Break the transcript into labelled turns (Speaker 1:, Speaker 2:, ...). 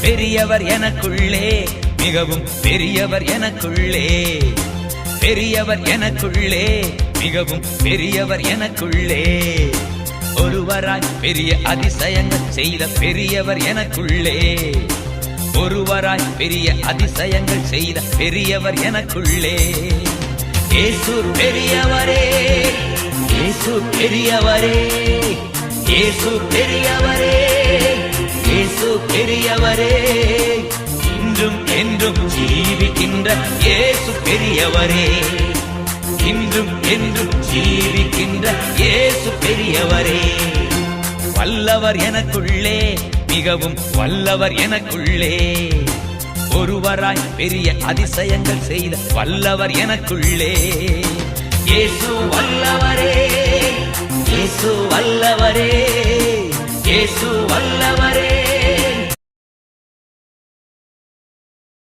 Speaker 1: பெரியவர் எனக்குள்ளே, மிகவும் பெரியவர் எனக்குள்ளே, பெரியவர் எனக்குள்ளே, மிகவும் பெரியவர் எனக்குள்ளே. ஒருவராய் பெரிய அதிசயங்கள் செய்த பெரியவர் எனக்குள்ளே, ஒருவராய் பெரிய அதிசயங்கள் செய்த பெரியவர் எனக்குள்ளே. இயேசு பெரியவரே, இயேசு பெரியவரே, இயேசு பெரியவரே, இயேசு பெரியவரே. இன்றும் என்றும் ஜீவிக்கின்ற இயேசு பெரியவரே, இன்றும் என்றும் ஜீவிக்கின்ற இயேசு பெரியவரே. வல்லவர் எனக்குள்ளே, மிகவும் வல்லவர் எனக்குள்ளே, ஒருவராய் பெரிய அதிசயங்கள் செய்த வல்லவர் எனக்குள்ளே. இயேசு வல்லவரே, இயேசு வல்லவரே, இயேசு வல்லவரே.